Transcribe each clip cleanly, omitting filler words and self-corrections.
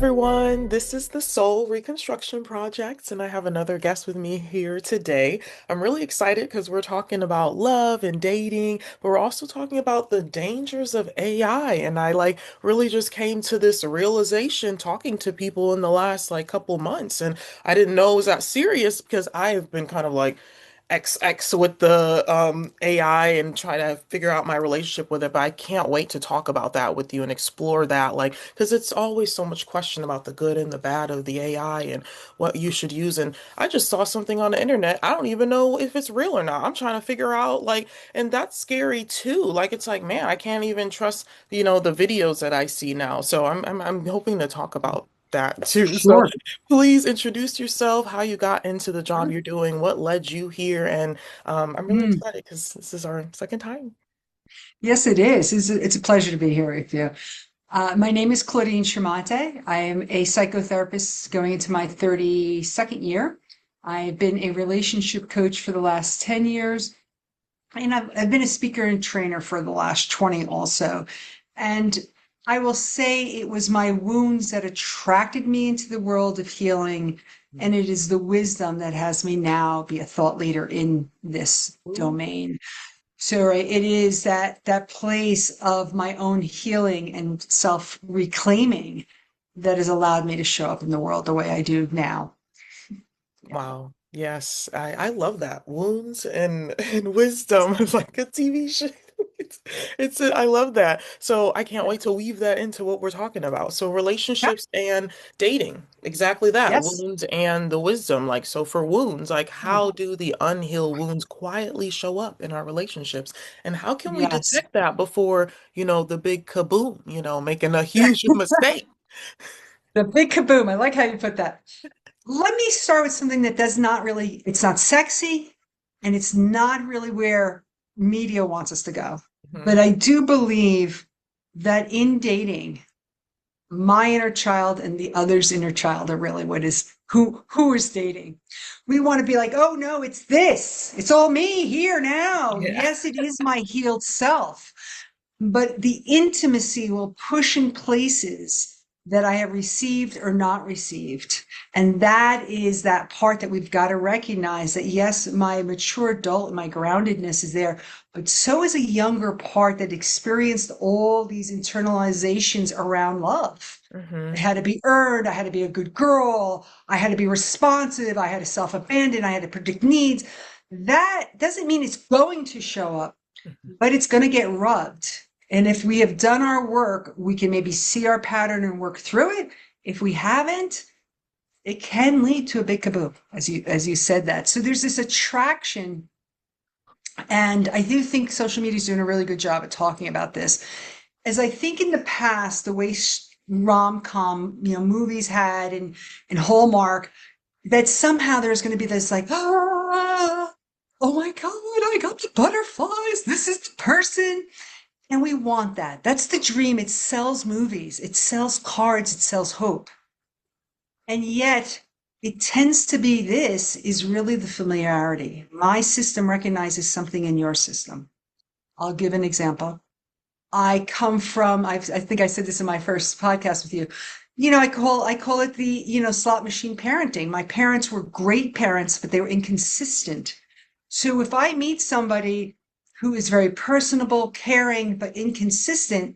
everyone. This is the Soul Reconstruction Project, and I have another guest with me here today. I'm really excited because we're talking about love and dating, but we're also talking about the dangers of AI. And I really just came to this realization talking to people in the last couple months, and I didn't know it was that serious because I have been kind of XX with the AI and try to figure out my relationship with it. But I can't wait to talk about that with you and explore that, because it's always so much question about the good and the bad of the AI and what you should use. And I just saw something on the internet. I don't even know if it's real or not. I'm trying to figure out, and that's scary too. It's like, man, I can't even trust, the videos that I see now. So I'm hoping to talk about that too. So Sure. please introduce yourself, how you got into the job Sure. you're doing, what led you here, and I'm really Mm. excited because this is our second time. Yes, it is. It's a pleasure to be here with you. My name is Claudine Chiarmonte. I am a psychotherapist going into my 32nd year. I've been a relationship coach for the last 10 years, and I've been a speaker and trainer for the last 20 also. And I will say it was my wounds that attracted me into the world of healing, and it is the wisdom that has me now be a thought leader in this Ooh, domain. So right, it is that place of my own healing and self reclaiming that has allowed me to show up in the world the way I do now. Yeah. wow. Yes, I love that. Wounds and wisdom is like a TV show. I love that. So I can't wait to weave that into what we're talking about. So Yeah. relationships and dating, exactly that. Yes. Wounds and the wisdom. So for wounds, Mm. how do the unhealed wounds quietly show up in our relationships? And how can we Yes. detect that before, the big kaboom, making a huge mistake? The big kaboom. I like how you put that. Let me start with something that does not really, it's not sexy and it's not really where media wants us to go. But Mhm. I do believe that in dating, my inner child and the other's inner child are really what is who is dating. We want to be like, oh no, it's this. It's all me here now. Yeah. Yes, it is my healed self. But the intimacy will push in places that I have received or not received. And that is that part that we've got to recognize that yes, my mature adult, my groundedness is there, but so is a younger part that experienced all these internalizations around love. It Hmm. had to be earned. I had to be a good girl. I had to be responsive. I had to self abandon. I had to predict needs. That doesn't mean it's going to show up, but it's going to get rubbed. And if we have done our work, we can maybe see our pattern and work through it. If we haven't, it can lead to a big kaboom, as you said that. So there's this attraction, and I do think social media is doing a really good job at talking about this. As I think in the past, the way rom-com, movies had and Hallmark, that somehow there's going to be this like, oh my God, I got the butterflies. This is the person. And we want that. That's the dream. It sells movies, it sells cards, it sells hope. And yet, it tends to be this is really the familiarity. My system recognizes something in your system. I'll give an example. I come from, I think I said this in my first podcast with you. I call it the, slot machine parenting. My parents were great parents, but they were inconsistent. So if I meet somebody who is very personable, caring, but inconsistent,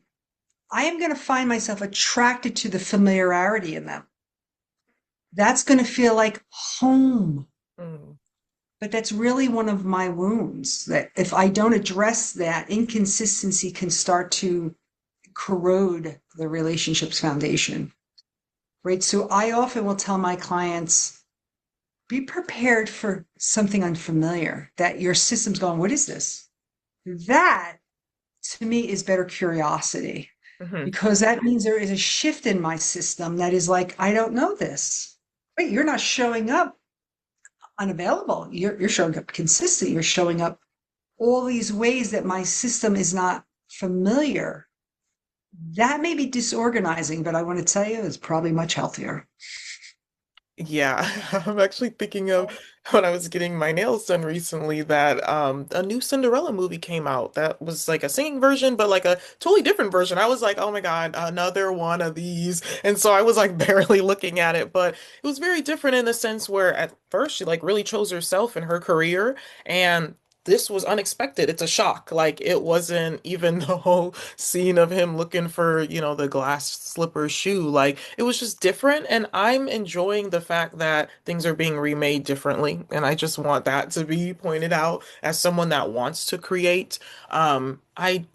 I am going to find myself attracted to the familiarity in them. That's going to feel like home. Mm. But that's really one of my wounds that if I don't address that, inconsistency can start to corrode the relationship's foundation, right? So I often will tell my clients, be prepared for something unfamiliar that your system's going, what is this? That to me is better curiosity Hmm. because that means there is a shift in my system that is like, I don't know this. Wait, you're not showing up unavailable. You're showing up consistent. You're showing up all these ways that my system is not familiar. That may be disorganizing, but I want to tell you it's probably much healthier. Yeah, I'm actually thinking of when I was getting my nails done recently that a new Cinderella movie came out that was like a singing version, but like a totally different version. I was like, oh my God, another one of these. And so I was like barely looking at it, but it was very different in the sense where at first she like really chose herself and her career, and this was unexpected. It's a shock. Like it wasn't even the whole scene of him looking for, the glass slipper shoe. Like it was just different. And I'm enjoying the fact that things are being remade differently. And I just want that to be pointed out as someone that wants to create.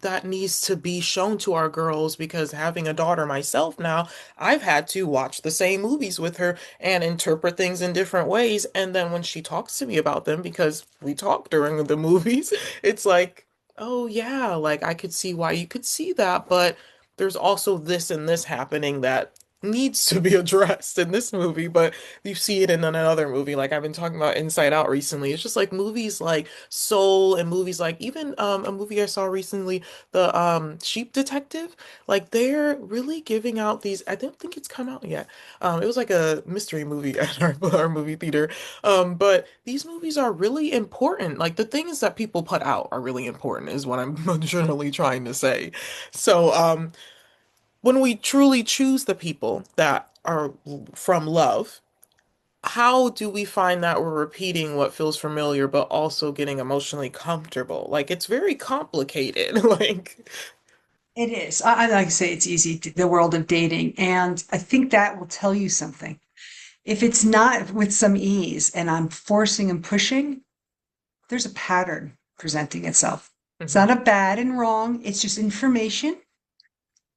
That needs to be shown to our girls because having a daughter myself now, I've had to watch the same movies with her and interpret things in different ways. And then when she talks to me about them, because we talk during the movies, it's like, oh yeah, like I could see why you could see that, but there's also this and this happening that needs to be addressed in this movie, but you see it in another movie. Like I've been talking about Inside Out recently. It's just like movies like Soul and movies like even a movie I saw recently, the Sheep Detective. Like they're really giving out these, I don't think it's come out yet. It was like a mystery movie at our movie theater. But these movies are really important. Like the things that people put out are really important, is what I'm generally trying to say. So, when we truly choose the people that are from love, how do we find that we're repeating what feels familiar, but also getting emotionally comfortable? Like it's very complicated. Like, It is. I like to say it's easy, the world of dating. And I think that will tell you something. If it's not with some ease and I'm forcing and pushing, there's a pattern presenting itself. It's mhm, not a bad and wrong, it's just information.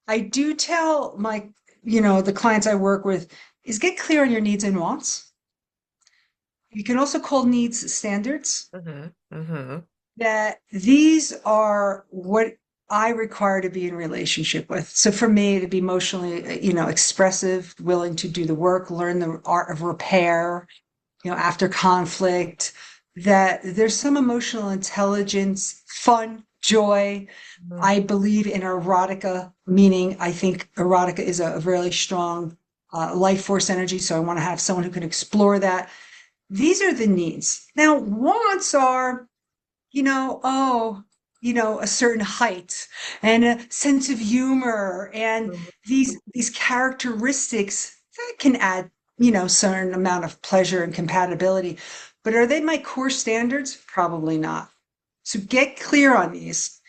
I do tell the clients I work with is get clear on your needs and wants. You can also call needs standards, mhm, mhm, that these are what I require to be in relationship with. So for me to be emotionally, expressive, willing to do the work, learn the art of repair, after conflict, that there's some emotional intelligence, fun, joy. mhm, I believe in erotica, meaning I think erotica is a really strong life force energy. So I want to have someone who can explore that. These are the needs. Now, wants are, a certain height and a sense of humor and mhm, these characteristics that can add, certain amount of pleasure and compatibility. But are they my core standards? Probably not. So get clear on these.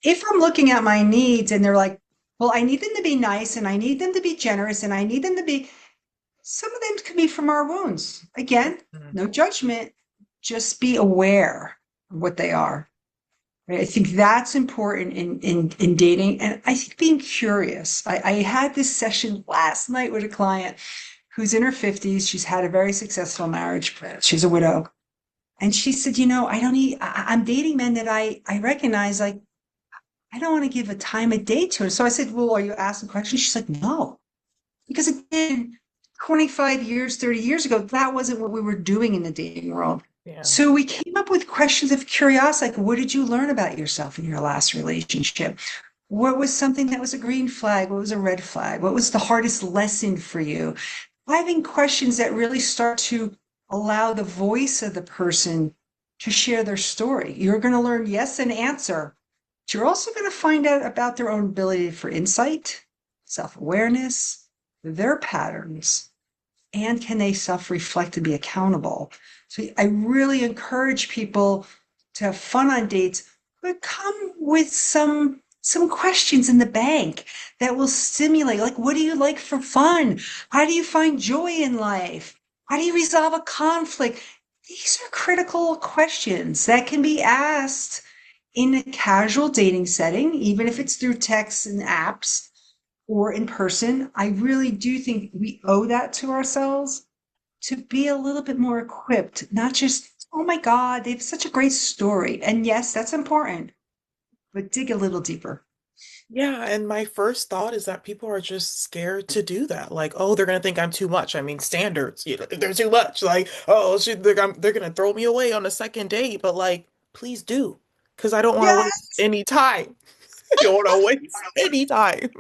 If I'm looking at my needs and they're like, well, I need them to be nice and I need them to be generous and I need them to be, some of them can be from our wounds. Again, mhm. no judgment, just be aware of what they are. Right? I think that's important in dating. And I think being curious. I had this session last night with a client who's in her 50s. She's had a very successful marriage. She's a widow. And she said, I'm dating men that I recognize, like, I don't want to give a time of day to. So I said, well, are you asking questions? She's like, no. Because again, 25 years, 30 years ago, that wasn't what we were doing in the dating world. Yeah. So we came up with questions of curiosity, like, what did you learn about yourself in your last relationship? What was something that was a green flag? What was a red flag? What was the hardest lesson for you? Having questions that really start to allow the voice of the person to share their story. You're going to learn yes and answer, but you're also going to find out about their own ability for insight, self awareness, their patterns, and can they self reflect and be accountable? So I really encourage people to have fun on dates, but come with some questions in the bank that will stimulate. Like, what do you like for fun? How do you find joy in life? How do you resolve a conflict? These are critical questions that can be asked in a casual dating setting, even if it's through texts and apps or in person. I really do think we owe that to ourselves to be a little bit more equipped, not just, oh my God, they have such a great story. And yes, that's important, but dig a little deeper. Yeah, and my first thought is that people are just scared to do that. Like, oh, they're gonna think I'm too much. I mean, standards, they're too much. Like, oh, they're gonna throw me away on a second date. But like, please do, because I don't want to waste Yes. any time. You don't want to waste any time.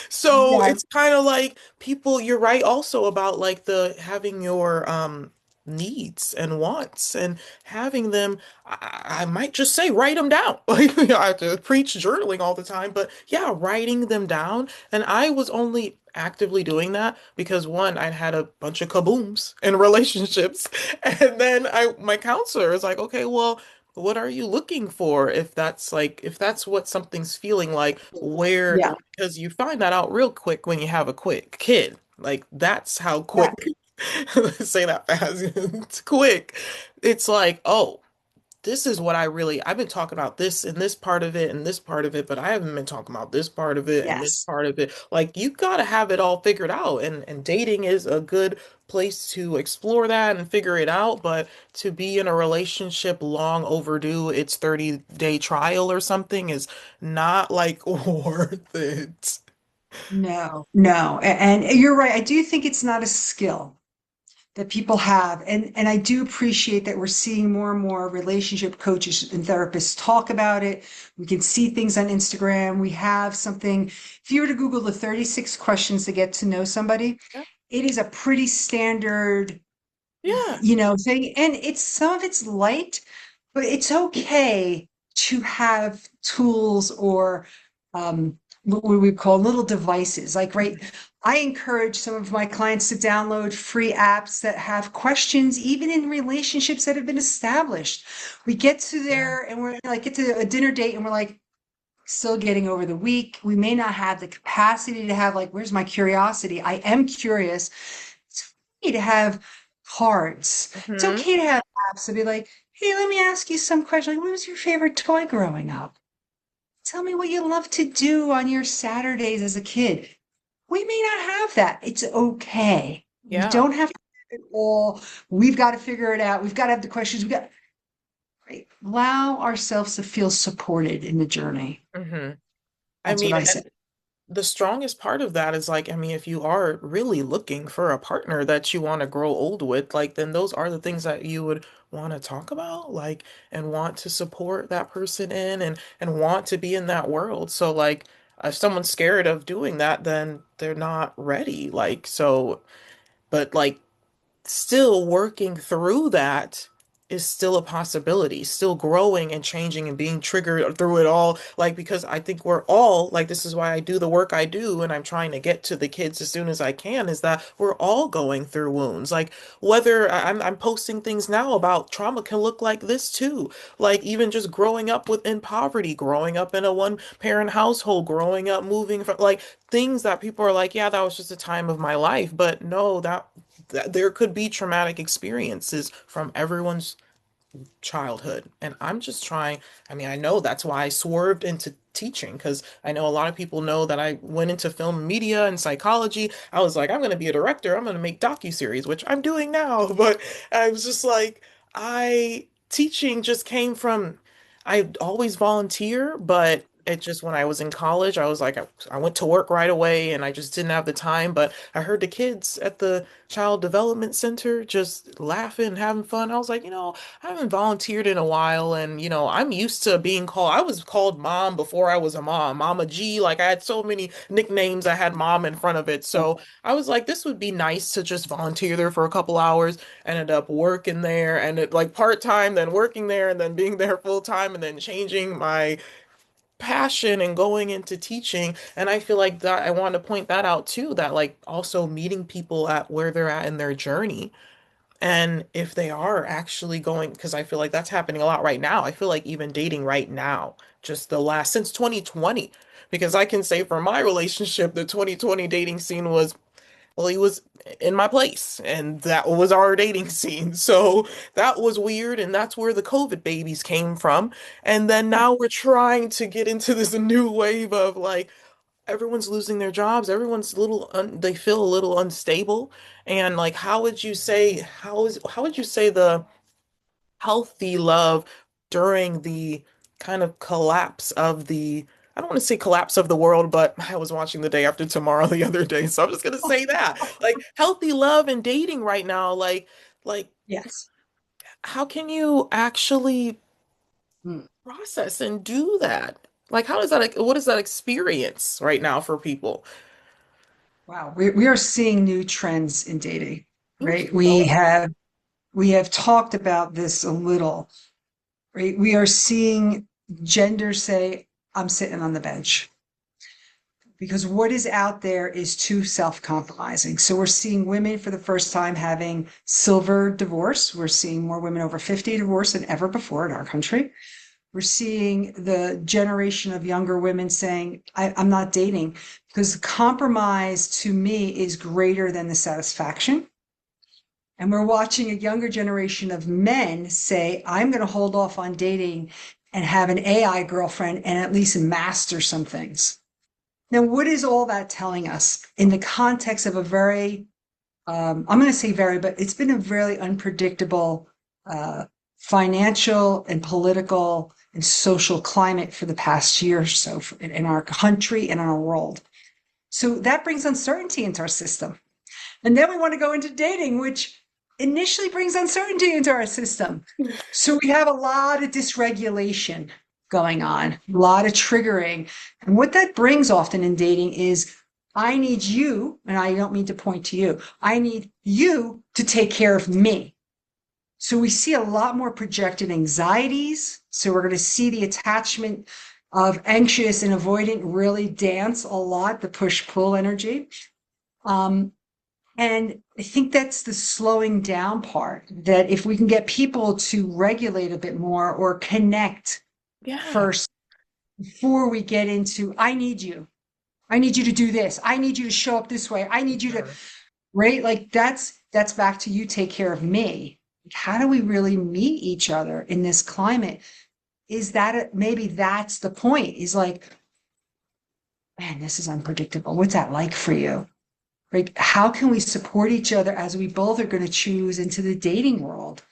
So Yeah, it's kind of like people, you're right also about like the having your needs and wants and having them, I might just say write them down. Like I have to preach journaling all the time, but yeah, writing them down. And I was only actively doing that because one, I'd had a bunch of kabooms in relationships. And then my counselor is like, okay, well, what are you looking for if that's like if that's what something's feeling like where yeah, because you find that out real quick when you have a quick kid like that's how yeah, quick say that fast it's quick it's like oh this is what I've been talking about this and this part of it and this part of it, but I haven't been talking about this part of it and this yes. part of it. Like you gotta have it all figured out and dating is a good place to explore that and figure it out, but to be in a relationship long overdue, it's 30-day trial or something is not like worth it. No, no. And you're right. I do think it's not a skill that people have. And I do appreciate that we're seeing more and more relationship coaches and therapists talk about it. We can see things on Instagram. We have something. If you were to Google the 36 questions to get to know somebody, Yeah. it is a pretty standard, Yeah. thing. And it's some of it's light, but it's okay to have tools or what we would call little devices. Like, right, I encourage some of my clients to download free apps that have questions, even in relationships that have been established. We get to Yeah. there and we're like, get to a dinner date and we're like, still getting over the week. We may not have the capacity to have, like, where's my curiosity? I am curious. It's okay to have cards. It's Hmm. okay to have apps to be like, hey, let me ask you some question. Like, what was your favorite toy growing up? Tell me what you love to do on your Saturdays as a kid. We may not have that. It's okay. We Yeah. don't have to have it all. We've got to figure it out. We've got to have the questions. We got right. Allow ourselves to feel supported in the journey. Hmm. I That's what mean, I say. the strongest part of that is like, I mean, if you are really looking for a partner that you want to grow old with, like, then those are the things that you would want to talk about, like, and want to support that person in and want to be in that world. So, like, if someone's scared of doing that, then they're not ready. Like, so, but like still working through that is still a possibility, still growing and changing and being triggered through it all. Like, because I think we're all like, this is why I do the work I do, and I'm trying to get to the kids as soon as I can, is that we're all going through wounds. Like, whether I'm posting things now about trauma can look like this too. Like, even just growing up in poverty, growing up in a one parent household, growing up moving from like things that people are like, yeah, that was just a time of my life. But no, that there could be traumatic experiences from everyone's childhood. And I'm just trying, I mean, I know that's why I swerved into teaching because I know a lot of people know that I went into film media and psychology. I was like, I'm going to be a director. I'm going to make docuseries, which I'm doing now. But I was just like, teaching just came from, I always volunteer, but it just when I was in college, I was like, I went to work right away and I just didn't have the time. But I heard the kids at the Child Development Center just laughing, having fun. I was like, I haven't volunteered in a while, and I'm used to being called. I was called mom before I was a mom, Mama G. Like I had so many nicknames, I had mom in front of it. So I was like, this would be nice to just volunteer there for a couple hours. Ended up working there, and it like part time, then working there, and then being there full time, and then changing my passion and going into teaching. And I feel like that I want to point that out too, that like also meeting people at where they're at in their journey and if they are actually going, because I feel like that's happening a lot right now. I feel like even dating right now, just the last since 2020, because I can say for my relationship, the 2020 dating scene was, well, he was in my place, and that was our dating scene. So that was weird, and that's where the COVID babies came from. And then now we're trying to get into this new wave of like, everyone's losing their jobs, everyone's a little they feel a little unstable, and like how would you say the healthy love during the kind of collapse of the I don't want to say collapse of the world, but I was watching The Day After Tomorrow the other day, so I'm just gonna say that. Like healthy love and dating right now, like Yes. how can you actually Mm. process and do that? Like, how does that, what is that experience right now for people? Wow, we are seeing new trends in dating, right? Oh, We have talked about this a little, right? We are seeing gender say, I'm sitting on the bench because what is out there is too self-compromising. So we're seeing women for the first time having silver divorce. We're seeing more women over 50 divorce than ever before in our country. We're seeing the generation of younger women saying, I'm not dating because the compromise to me is greater than the satisfaction. And we're watching a younger generation of men say, I'm going to hold off on dating and have an AI girlfriend and at least master some things. Now, what is all that telling us in the context of a very, I'm going to say very, but it's been a very unpredictable uh, financial and political and social climate for the past year or so in our country and in our world. So that brings uncertainty into our system. And then we want to go into dating, which initially brings uncertainty into our system. So we have a lot of dysregulation going on, a lot of triggering. And what that brings often in dating is I need you, and I don't mean to point to you, I need you to take care of me. So we see a lot more projected anxieties. So we're going to see the attachment of anxious and avoidant really dance a lot, the push pull energy. Um, and I think that's the slowing down part, that if we can get people to regulate a bit more or connect yeah. first before we get into, I need you. I need you to do this. I need you to show up this way. I need you to, Mhm. right? Like that's back to you take care of me. How do we really meet each other in this climate? Is that maybe that's the point? Is like, man, this is unpredictable. What's that like for you? Like, how can we support each other as we both are going to choose into the dating world?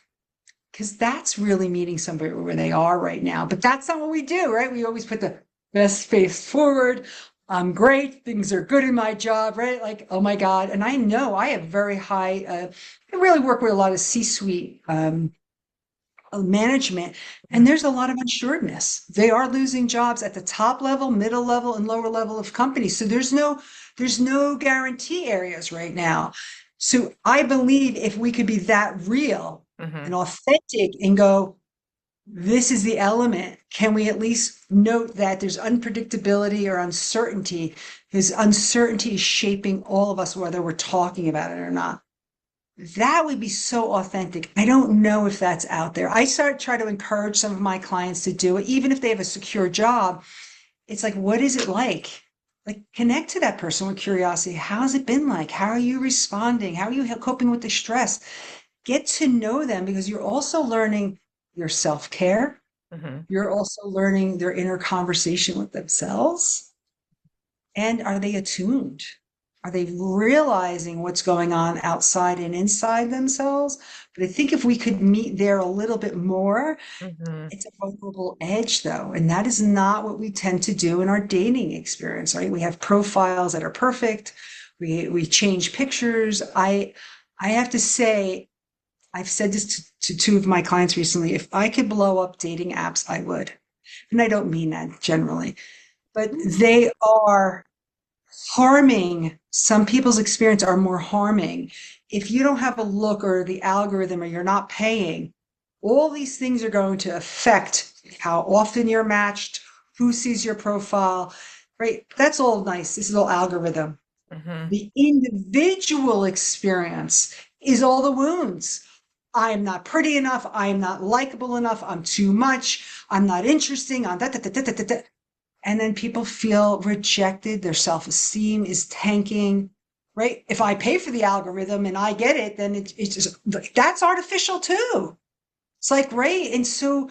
Because that's really meeting somebody where they are right now. But that's not what we do, right? We always put the best face forward. I'm great. Things are good in my job, right? Like, oh my God. And I know I have very high, I really work with a lot of C suite management, and Mhm. there's a lot of unsureness. They are losing jobs at the top level, middle level, and lower level of companies. So there's no guarantee areas right now. So I believe if we could be that real and Mhm. authentic and go, this is the element. Can we at least note that there's unpredictability or uncertainty? Because uncertainty is shaping all of us, whether we're talking about it or not. That would be so authentic. I don't know if that's out there. Try to encourage some of my clients to do it, even if they have a secure job. It's like, what is it like? Like, connect to that person with curiosity. How's it been like? How are you responding? How are you coping with the stress? Get to know them because you're also learning your self care. Mhm. You're also learning their inner conversation with themselves. And are they attuned? Are they realizing what's going on outside and inside themselves? But I think if we could meet there a little bit more, Mhm. it's a vulnerable edge though. And that is not what we tend to do in our dating experience, right? We have profiles that are perfect. We change pictures. I have to say, I've said this to two of my clients recently. If I could blow up dating apps, I would. And I don't mean that generally, but they are harming. Some people's experience are more harming. If you don't have a look or the algorithm or you're not paying, all these things are going to affect how often you're matched, who sees your profile, right? That's all nice. This is all algorithm. Mhm. The individual experience is all the wounds. I am not pretty enough. I am not likable enough. I'm too much. I'm not interesting. I'm da, da, da, da, da, da, da. And then people feel rejected. Their self-esteem is tanking, right? If I pay for the algorithm and I get it, then it's just that's artificial too. It's like, right? And so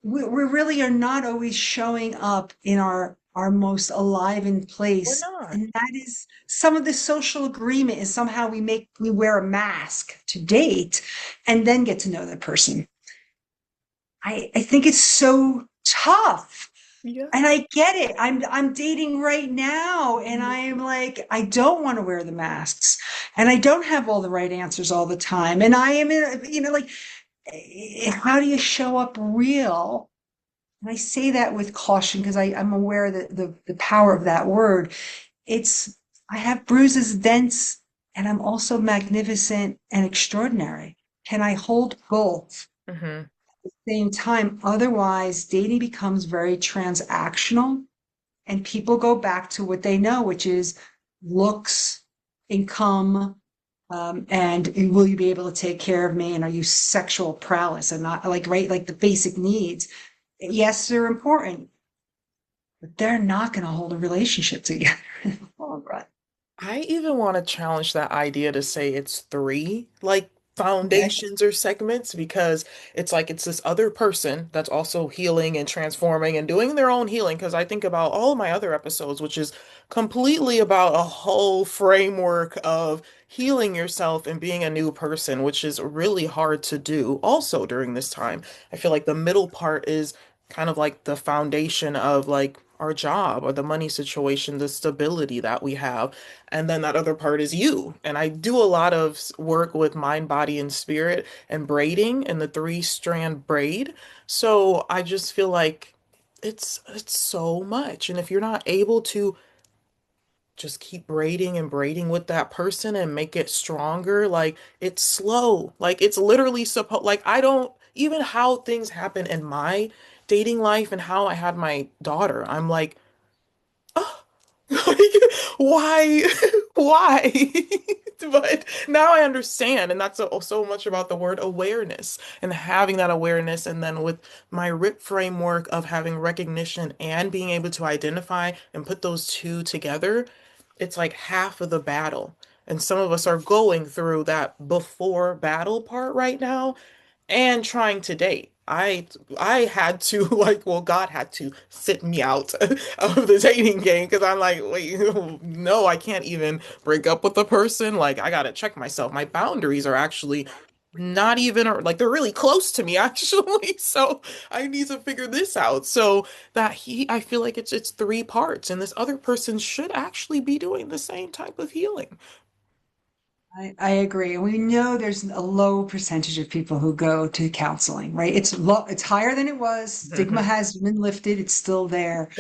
we really are not always showing up in our most alive in We're place. not. And that is some of the social agreement is somehow we wear a mask to date and then get to know that person. I think it's so tough. And Yes. I get it. I'm dating right now and I'm like, I don't want to wear the masks and I don't have all the right answers all the time. And I am in, like, how do you show up real And I say that with caution because I'm aware that the power of that word. It's, I have bruises, dents, and I'm also magnificent and extraordinary. Can I hold both Hmm. at the same time? Otherwise, dating becomes very transactional and people go back to what they know, which is looks, income, and will you be able to take care of me? And are you sexual prowess and not like, right, like the basic needs? Yes, they're important, but they're not going to hold a relationship together in the long run. I even want to challenge that idea to say it's three, like Okay. foundations or segments, because it's like it's this other person that's also healing and transforming and doing their own healing. Because I think about all of my other episodes, which is completely about a whole framework of healing yourself and being a new person, which is really hard to do also during this time. I feel like the middle part is kind of like the foundation of like our job or the money situation, the stability that we have. And then that other part is you. And I do a lot of work with mind, body, and spirit and braiding and the three strand braid. So I just feel like it's so much. And if you're not able to just keep braiding and braiding with that person and make it stronger, like it's slow. Like it's literally supposed, like I don't even how things happen in my dating life and how I had my daughter. I'm like, like, why? Why? But now I understand, and that's so much about the word awareness and having that awareness. And then with my RIP framework of having recognition and being able to identify and put those two together, it's like half of the battle. And some of us are going through that before battle part right now and trying to date. I had to like, well, God had to sit me out of the dating game because I'm like, wait, no, I can't even break up with the person. Like, I gotta check myself. My boundaries are actually not even like they're really close to me actually. So I need to figure this out. So that I feel like it's three parts, and this other person should actually be doing the same type of healing. I agree. We know there's a low percentage of people who go to counseling, right? It's low, it's higher than it was. Stigma Hmm. has been lifted, it's still there.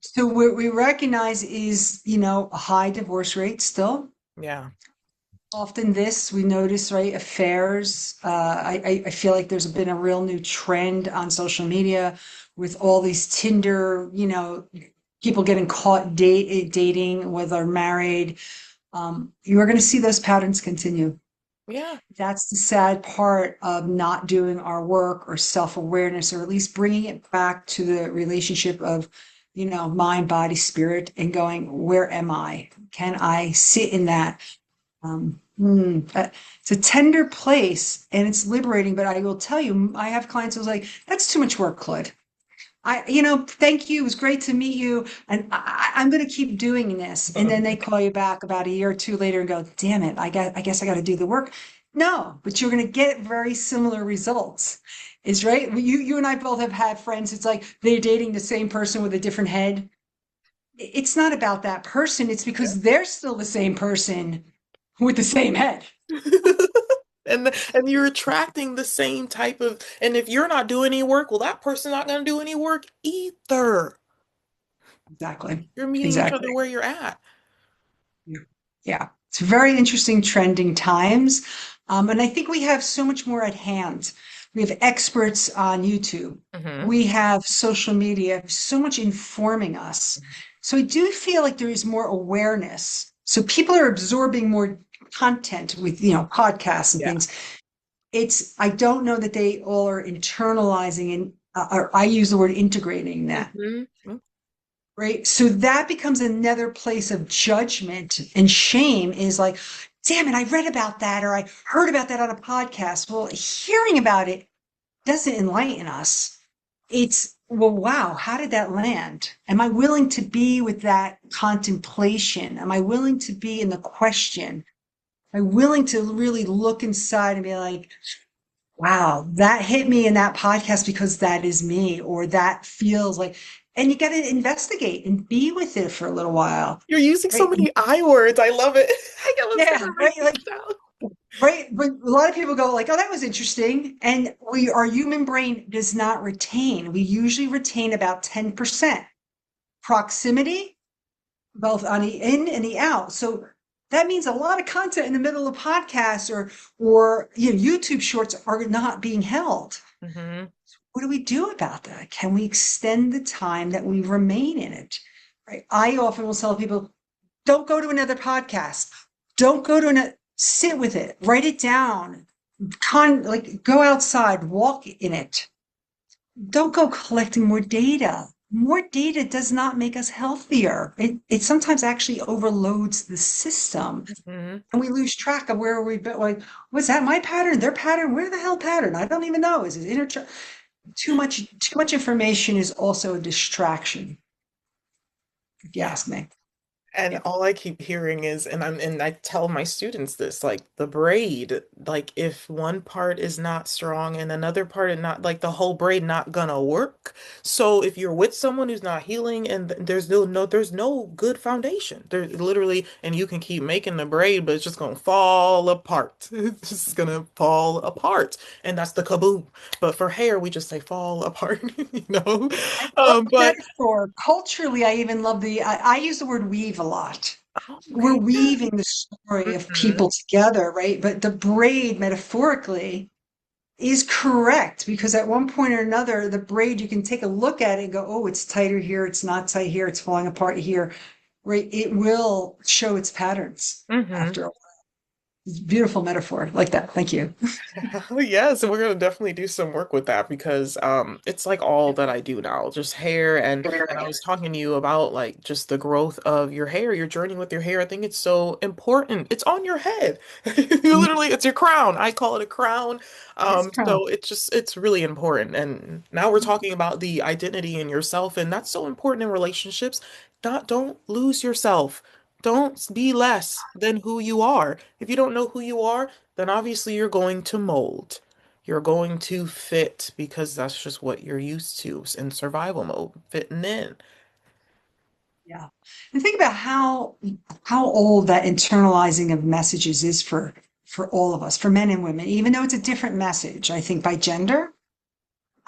So what we recognize is, a high divorce rate still. Yeah. Often this we notice, right? Affairs. I feel like there's been a real new trend on social media with all these Tinder, people getting caught dating whether they're married. You are going to see those patterns continue. Yeah. That's the sad part of not doing our work or self-awareness, or at least bringing it back to the relationship of, mind, body, spirit, and going, where am I? Can I sit in that? It's a tender place and it's liberating, but I will tell you, I have clients who's like, that's too much work, Claude. Thank you. It was great to meet you. And I'm going to keep doing this. And then they call you back about a year or two later and go, damn it, I guess I got to do the work. No, but you're going to get very similar results. Is right. You and I both have had friends. It's like they're dating the same person with a different head. It's not about that person. It's Yeah. because they're still the same person with the same head. And you're attracting the same type of, and if you're not doing any work, well, that person's not going to do any work either. Exactly. You're meeting each other Exactly. where you're at. Yeah. Yeah. It's very interesting trending times. And I think we have so much more at hand. We have experts on YouTube. Hmm. We have social media, so much informing us. So I do feel like there is more awareness. So people are absorbing more content with, podcasts and Yeah. things. I don't know that they all are internalizing and, or I use the word integrating that. Hmm. Right. So that becomes another place of judgment and shame is like, damn it, I read about that or I heard about that on a podcast. Well, hearing about it doesn't enlighten us. It's, well, wow, how did that land? Am I willing to be with that contemplation? Am I willing to be in the question? Am I willing to really look inside and be like, wow, that hit me in that podcast because that is me, or that feels like, and you got to investigate and be with it for a little while, You're using so right? many I words. I love it. I gotta start Yeah, right. writing Like this down. Right? But a lot of people go like, "Oh, that was interesting." And our human brain does not retain. We usually retain about 10% proximity, both on the in and the out. So that means a lot of content in the middle of podcasts or YouTube shorts are not being held. Hmm. What do we do about that? Can we extend the time that we remain in it? Right? I often will tell people, don't go to another podcast. Don't go to another, sit with it, write it down, like go outside, walk in it. Don't go collecting more data. More data does not make us healthier. It sometimes actually overloads the system Hmm. and we lose track of where we've been. Like, was that my pattern? Their pattern? Where the hell pattern? I don't even know. Is it too much information is also a distraction, if you Yeah. ask me. And Yeah. all I keep hearing is, and I tell my students this, like the braid, like if one part is not strong and another part is not, like the whole braid not gonna work. So if you're with someone who's not healing and there's no good foundation. There's literally, and you can keep making the braid, but it's just gonna fall apart. It's just gonna fall apart. And that's the kaboom. But for hair, we just say fall apart, you know? I love the But metaphor. Culturally, I even love I use the word weave a lot. We're okay, yeah. weaving the story of Mhm. people together, right? But the braid, metaphorically, is correct because at one point or another, the braid, you can take a look at it and go, oh, it's tighter here, it's not tight here, it's falling apart here, right? It will show its patterns Mhm. after a while. It's a beautiful metaphor like that. Thank you. Yeah, so we're gonna definitely do some work with that because it's like all that I do now, just hair and I was talking to you about like just the growth of your hair, your journey with your hair. I think it's so important. It's on your head. You literally, it's your crown. I call it a crown. It is crown. So it's really important. And now we're talking about the identity in yourself, and that's so important in relationships. Don't lose yourself. Don't be less than who you are. If you don't know who you are, then obviously you're going to mold. You're going to fit because that's just what you're used to in survival mode, fitting in. Yeah. And think about how old that internalizing of messages is for all of us, for men and women, even though it's a different message, I think by gender.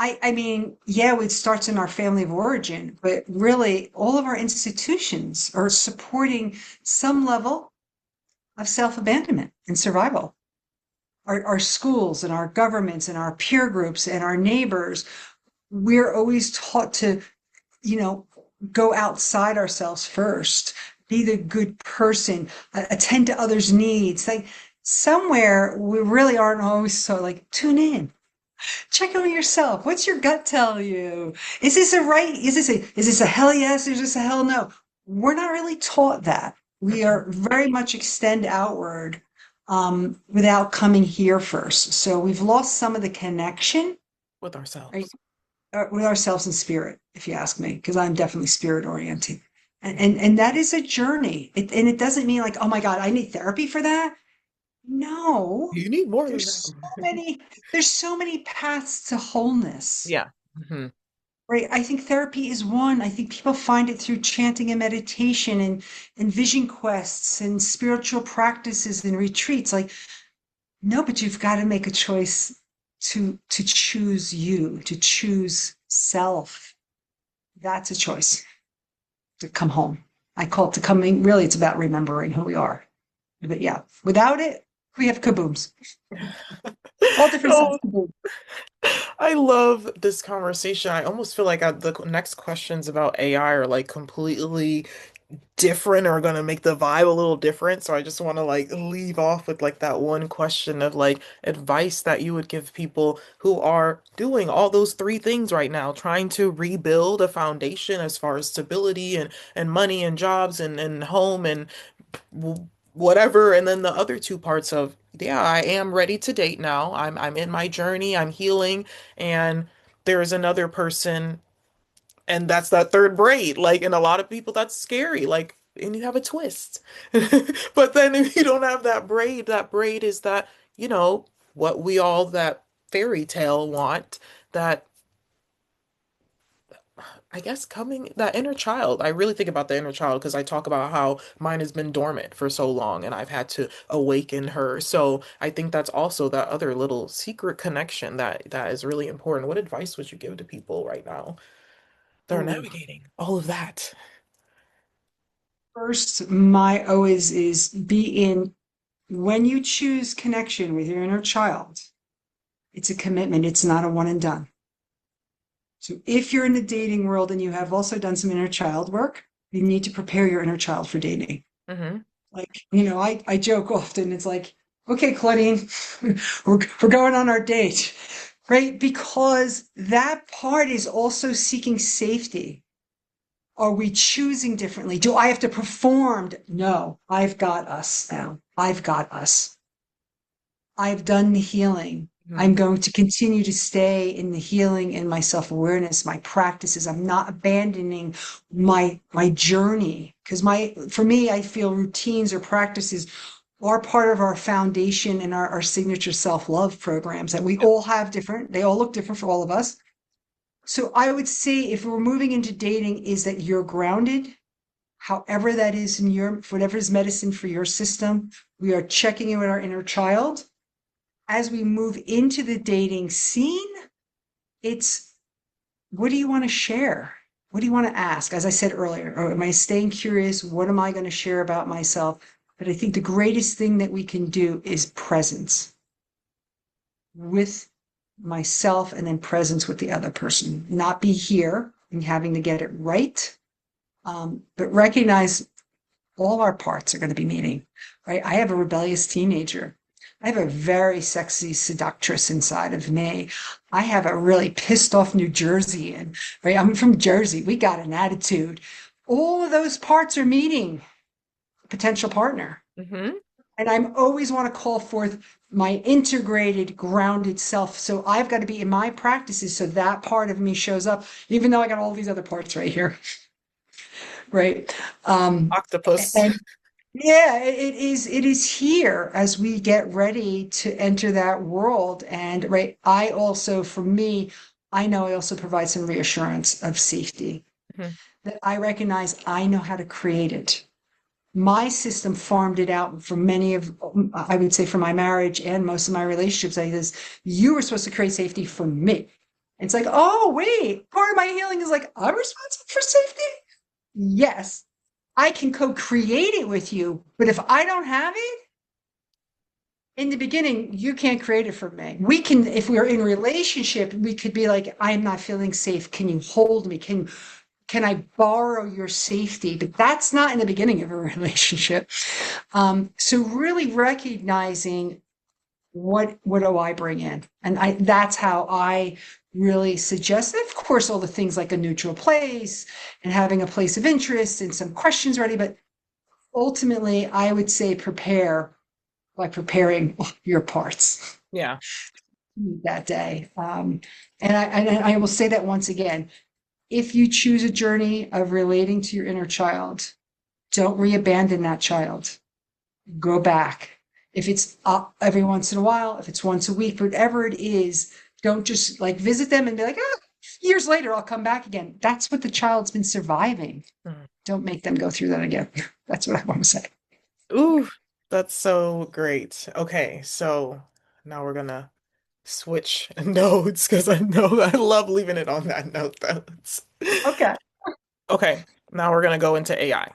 I mean, yeah, it starts in our family of origin, but really all of our institutions are supporting some level of self-abandonment and survival. Our schools and our governments and our peer groups and our neighbors, we're always taught to you know, go outside ourselves first, be the good person, attend to others' needs. Like somewhere we really aren't always so like tune in, check on yourself. What's your gut tell you? Is this a right? Is this a hell yes? Or is this a hell no? We're not really taught that. We Mhm. are very much extend outward without coming here first. So we've lost some of the connection, With right? ourselves. With ourselves in spirit, if you ask me, because I'm definitely spirit oriented. And that is a journey. And it doesn't mean like, oh my God, I need therapy for that. No, You need more than there's so that. many, there's so many paths to wholeness. Yeah. Hmm. Right. I think therapy is one. I think people find it through chanting and meditation and vision quests and spiritual practices and retreats. Like, no, but you've got to make a choice to choose you, to choose self. That's a choice to come home. I call it to coming. Really, it's about remembering who we are. But yeah, without it, we have kabooms. All different sides Oh, of kaboom. I love this conversation. I almost feel like the next questions about AI are like completely different or gonna make the vibe a little different. So I just want to like leave off with like that one question of like advice that you would give people who are doing all those three things right now, trying to rebuild a foundation as far as stability and money and jobs and home and whatever. And then the other two parts of, yeah, I am ready to date now. I'm in my journey, I'm healing, and there's another person and that's that third braid. Like, and a lot of people, that's scary. Like, and you have a twist. But then if you don't have that braid is that, you know, what we all that fairy tale want, that I guess coming that inner child. I really think about the inner child because I talk about how mine has been dormant for so long and I've had to awaken her. So I think that's also that other little secret connection that is really important. What advice would you give to people right now that are Oh, navigating all of that? first, my always is be in when you choose connection with your inner child, it's a commitment. It's not a one and done. So if you're in the dating world and you have also done some inner child work, you need to prepare your inner child for dating. Hmm. Like, I joke often, it's like, okay, Claudine, we're going on our date, right? Because that part is also seeking safety. Are we choosing differently? Do I have to perform? No, I've got us now. I've got us. I've done the healing. Hmm. I'm going to continue to stay in the healing and my self-awareness, my practices. I'm not abandoning my journey because my for me, I feel routines or practices are part of our foundation and our signature self-love programs that we Yep. all have different. They all look different for all of us. So I would say if we're moving into dating, is that you're grounded, however that is in your whatever is medicine for your system. We are checking in with our inner child as we move into the dating scene, it's what do you want to share? What do you want to ask? As I said earlier, or am I staying curious? What am I going to share about myself? But I think the greatest thing that we can do is presence with myself and then presence with the other person, not be here and having to get it right, but recognize all our parts are going to be meeting, right? I have a rebellious teenager. I have a very sexy seductress inside of me. I have a really pissed off New Jerseyan, right? I'm from Jersey. We got an attitude. All of those parts are meeting a potential partner. Hmm. And I'm always want to call forth my integrated, grounded self. So I've got to be in my practices so that part of me shows up, even though I got all these other parts right here, right? Octopus. And yeah, it is here as we get ready to enter that world. And right, I also, for me, I know I also provide some reassurance of safety Mhm. that I recognize I know how to create it. My system farmed it out for many of, I would say for my marriage and most of my relationships. I says, you were supposed to create safety for me. It's like, oh, wait, part of my healing is like, I'm responsible for safety. Yes, I can co-create it with you, but if I don't have it in the beginning, you can't create it for me. We can, if we're in relationship, we could be like, I'm not feeling safe. Can you hold me? Can I borrow your safety? But that's not in the beginning of a relationship. So really recognizing what do I bring in? And that's how I really suggest it. Of course, all the things like a neutral place and having a place of interest and some questions ready, but ultimately, I would say prepare by preparing your parts Yeah. that day. And I will say that once again, if you choose a journey of relating to your inner child, don't re-abandon that child. Go back. If it's every once in a while, if it's once a week, whatever it is, don't just like visit them and be like, ah, years later, I'll come back again. That's what the child's been surviving. Mm. Don't make them go through that again. That's what I want to say. Ooh, that's so great. Okay, so now we're gonna switch notes because I know I love leaving it on that note though. Okay. Okay, now we're gonna go into AI.